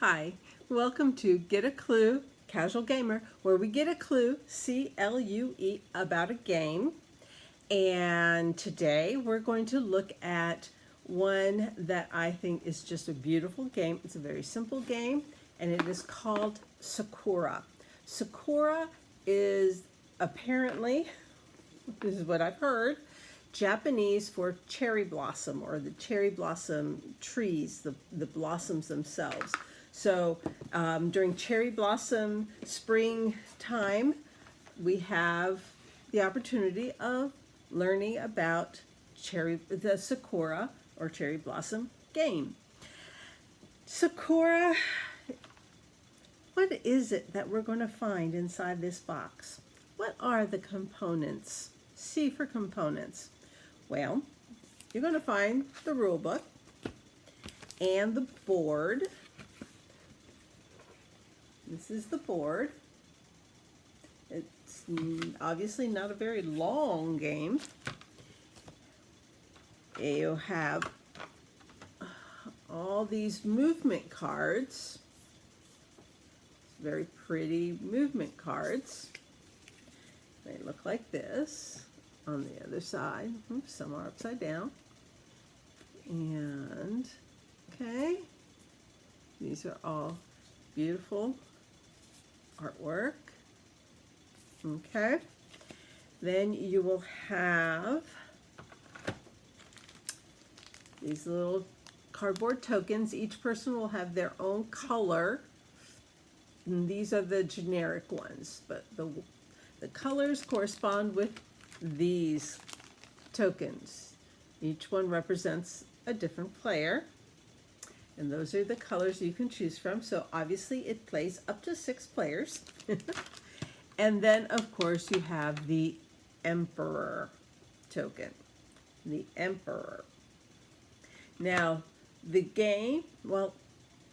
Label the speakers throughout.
Speaker 1: Hi, welcome to Get a Clue, Casual Gamer, where we get a clue, C-L-U-E, about a game. And today we're going to look at one that I think is just a beautiful game. It's a very simple game, and it is called Sakura. Sakura is apparently, this is what I've heard, Japanese for cherry blossom, or the cherry blossom trees, the blossoms themselves. So during cherry blossom springtime, we have the opportunity of learning about the Sakura or cherry blossom game. Sakura, what is it that we're going to find inside this box? What are the components? C for components. Well, you're going to find the rule book and the board. This is the board. It's obviously not a very long game. You have all these movement cards. Very pretty movement cards. They look like this on the other side. Oops, some are upside down. And, okay, these are all beautiful artwork. Okay, then you will have these little cardboard tokens. Each person will have their own color. And these are the generic ones, but the colors correspond with these tokens. Each one represents a different player. And those are the colors you can choose from. So obviously it plays up to 6 players. And then of course you have the Emperor token. The Emperor. Now the game, well,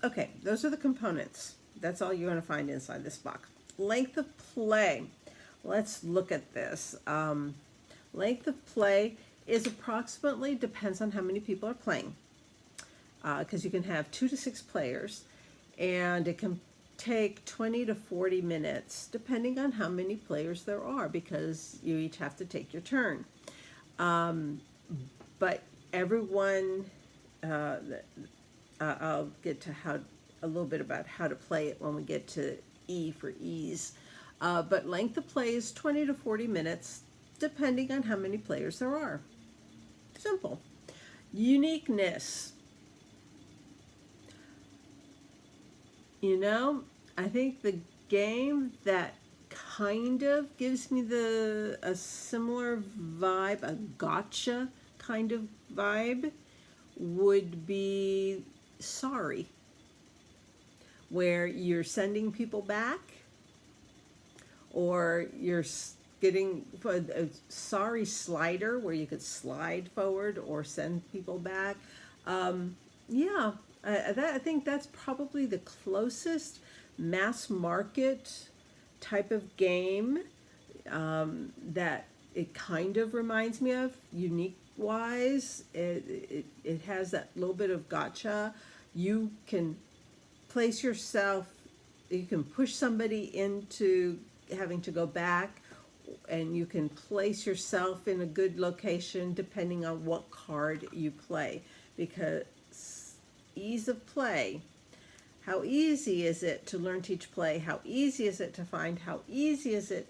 Speaker 1: okay, those are the components. That's all you're going to find inside this box. Length of play. Let's look at this. Length of play is approximately, depends on how many people are playing. Because you can have 2 to 6 players, and it can take 20 to 40 minutes, depending on how many players there are, because you each have to take your turn. But everyone, I'll get to a little bit about how to play it when we get to E for ease. But length of play is 20 to 40 minutes, depending on how many players there are. Simple. Uniqueness. You know, I think the game that kind of gives me a similar vibe, a gotcha kind of vibe, would be Sorry, where you're sending people back, or you're getting a Sorry slider where you could slide forward or send people back. Yeah. I think that's probably the closest mass market type of game that it kind of reminds me of. Unique-wise, it has that little bit of gotcha. You can place yourself, you can push somebody into having to go back, and you can place yourself in a good location depending on what card you play, because ease of play. How easy is it to learn, teach, play? How easy is it to find? How easy is it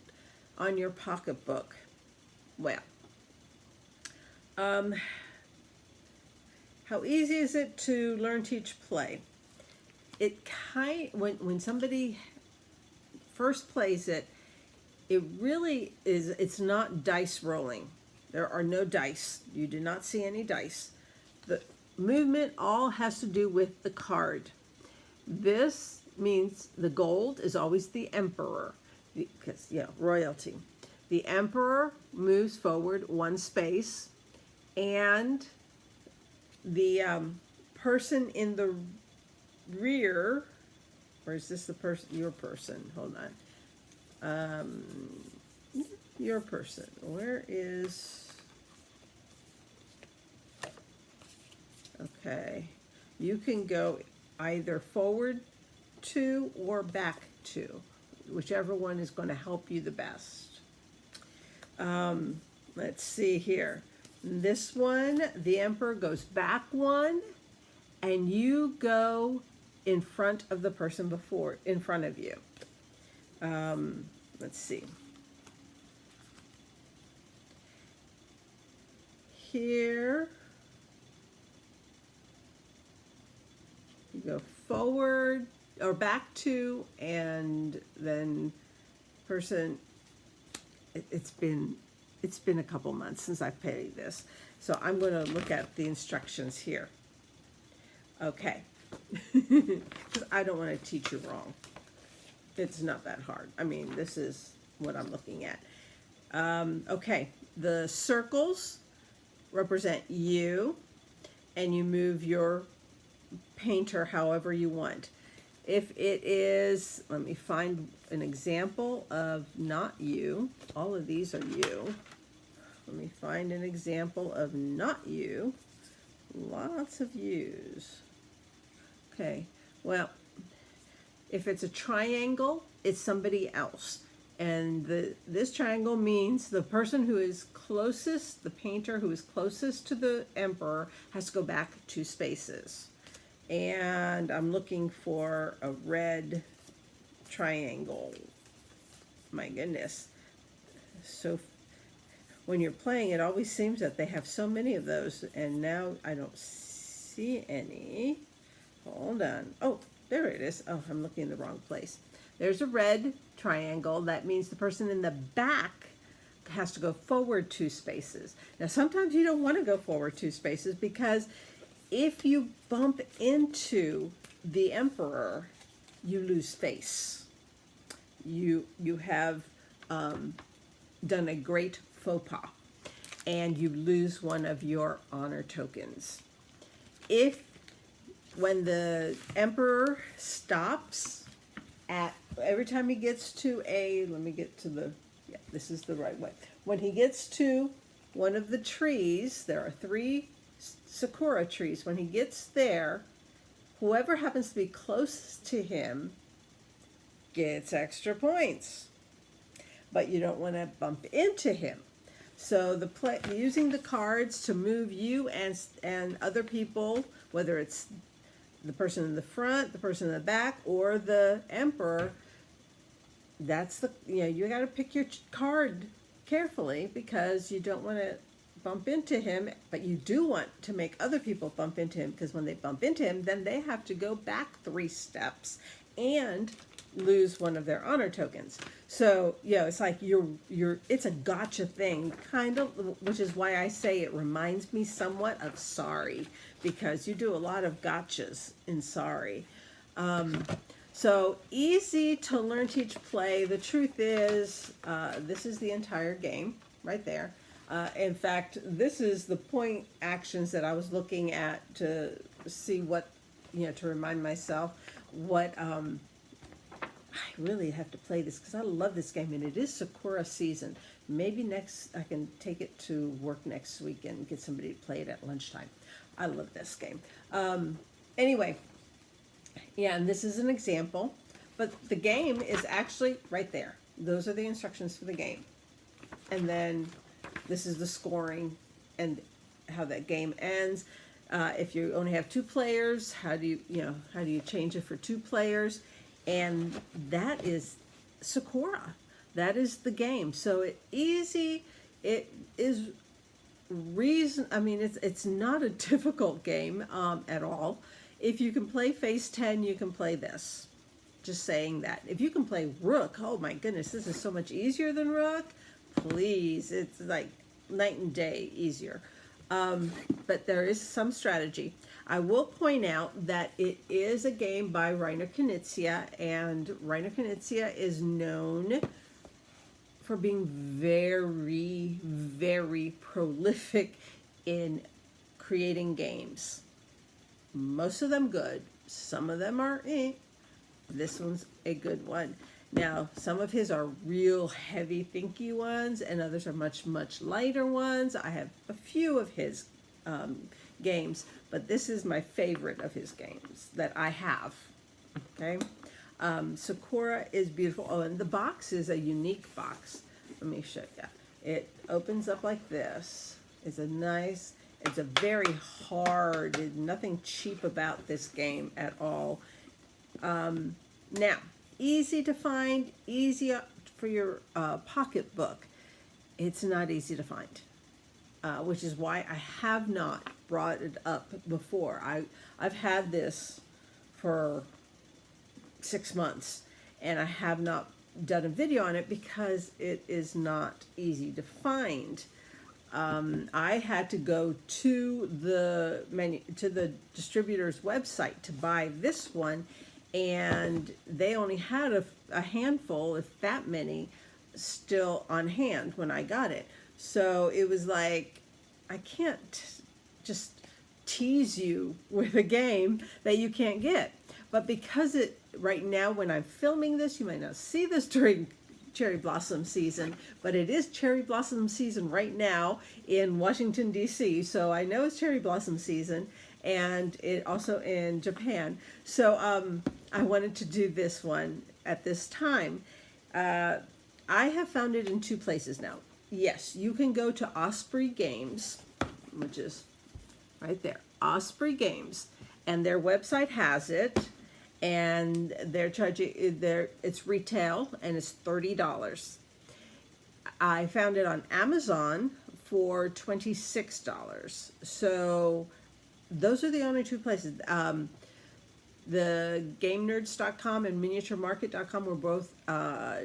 Speaker 1: on your pocketbook? Well, how easy is it to learn, teach, play? When somebody first plays it, it really is, it's not dice rolling. There are no dice. You do not see any dice. The movement all has to do with the card. This means the gold is always the Emperor, because, yeah, royalty. The Emperor moves forward 1 space, and the person in the rear, or is this the person, your person? Hold on. Your person. Where is... Okay, you can go either forward to or back to, whichever one is going to help you the best. Let's see here. This one, the emperor goes back one, and you go in front of the person in front of you. Let's see. Here, you go forward or back two, and then person, it's been a couple months since I've played this, so I'm going to look at the instructions here. Okay, because I don't want to teach you wrong. It's not that hard. I mean, this is what I'm looking at. Okay, the circles represent you, and you move your painter however you want. If it is, let me find an example of not you. All of these are you. Let me find an example of not you. Lots of yous. Okay, well, if it's a triangle, it's somebody else. And this triangle means the person who is closest, the painter who is closest to the emperor, has to go back 2 spaces. And I'm looking for a red triangle. My goodness. So when you're playing, it always seems that they have so many of those, and now I don't see any. Hold on. Oh, there it is. Oh, I'm looking in the wrong place. There's a red triangle. That means the person in the back has to go forward 2 spaces. Now, sometimes you don't want to go forward 2 spaces, because if you bump into the emperor, you lose face. You have done a great faux pas, and you lose one of your honor tokens. When the emperor stops at, every time he gets to let me get to yeah, this is the right way. When he gets to one of the trees, there are 3 Sakura trees. When he gets there, whoever happens to be closest to him gets extra points. But you don't want to bump into him. So using the cards to move you and other people, whether it's the person in the front, the person in the back, or the emperor, that's you got to pick your card carefully, because you don't want to bump into him, but you do want to make other people bump into him, because when they bump into him, then they have to go back 3 steps and lose one of their honor tokens. So it's like it's a gotcha thing, kind of, which is why I say it reminds me somewhat of Sorry, because you do a lot of gotchas in Sorry. So easy to learn, teach, play. The truth is, this is the entire game right there. In fact, this is the point actions that I was looking at to see what, to remind myself what, I really have to play this, because I love this game, and it is Sakura season. Maybe I can take it to work next week and get somebody to play it at lunchtime. I love this game. Anyway, yeah, and this is an example, but the game is actually right there. Those are the instructions for the game. And then this is the scoring and how that game ends. If you only have 2 players, how do you change it for 2 players? And that is Sakura. That is the game. So easy. It is it's not a difficult game at all. If you can play Phase 10, you can play this. Just saying that. If you can play Rook, oh my goodness, this is so much easier than Rook. Please, it's like night and day easier. But there is some strategy. I will point out that it is a game by Reiner Knizia, and Reiner Knizia is known for being very, very prolific in creating games. Most of them good. Some of them are This one's a good one. Now, some of his are real heavy thinky ones, and others are much, much lighter ones. I have a few of his games, but this is my favorite of his games that I have. Okay. Sakura is beautiful. Oh, and the box is a unique box. Let me show you. It opens up like this. It's a nice, it's a very hard, nothing cheap about this game at all. Now, easy to find, easy for your pocketbook. It's not easy to find, which is why I have not brought it up before. I've had this for 6 months, and I have not done a video on it because it is not easy to find. I had to go to the distributor's website to buy this one, and they only had a handful, if that many, still on hand when I got it. So it was like, I can't just tease you with a game that you can't get. But because right now when I'm filming this, you might not see this during cherry blossom season, but it is cherry blossom season right now in Washington, D.C. So I know it's cherry blossom season, and it also in Japan. So I wanted to do this one at this time. I have found it in 2 places now. Yes, you can go to Osprey Games, which is right there, Osprey Games, and their website has it, and they're charging, it's retail, and it's $30. I found it on Amazon for $26. So those are the only 2 places. The GameNerds.com and MiniatureMarket.com were both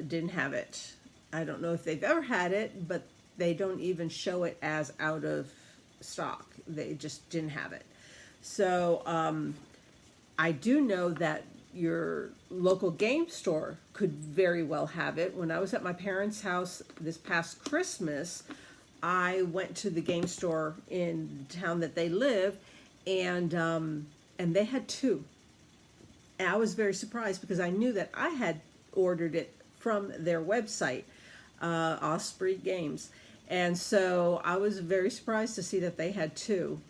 Speaker 1: didn't have it. I don't know if they've ever had it, but they don't even show it as out of stock. They just didn't have it. So I do know that your local game store could very well have it. When I was at my parents' house this past Christmas, I went to the game store in the town that they live, and they had 2. And I was very surprised because I knew that I had ordered it from their website, Osprey Games. And so I was very surprised to see that they had 2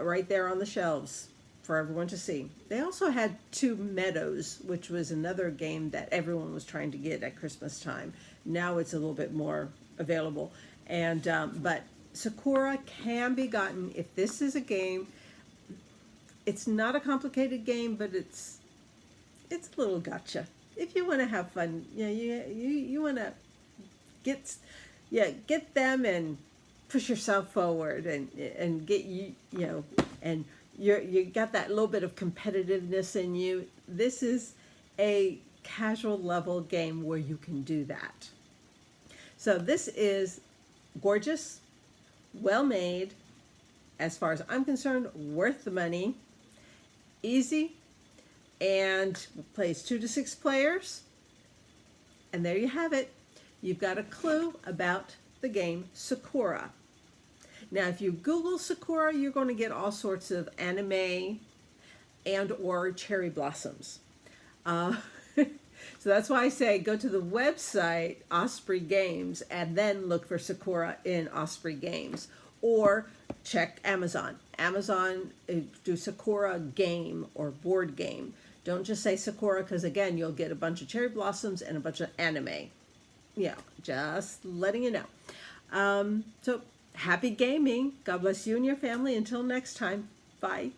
Speaker 1: right there on the shelves for everyone to see. They also had 2 Meadows, which was another game that everyone was trying to get at Christmas time. Now it's a little bit more available. And but Sakura can be gotten if this is a game. It's not a complicated game, but it's a little gotcha. If you want to have fun, you want to get them and push yourself forward and get and you got that little bit of competitiveness in you. This is a casual level game where you can do that. So this is gorgeous, well made, as far as I'm concerned, worth the money, easy, and plays 2 to 6 players. And there you have it. You've got a clue about the game Sakura. Now, if you Google Sakura, you're going to get all sorts of anime and or cherry blossoms. So that's why I say go to the website, Osprey Games, and then look for Sakura in Osprey Games. Or check Amazon. Amazon, do Sakura game or board game. Don't just say Sakura, because again, you'll get a bunch of cherry blossoms and a bunch of anime. Yeah, just letting you know. So happy gaming. God bless you and your family. Until next time. Bye.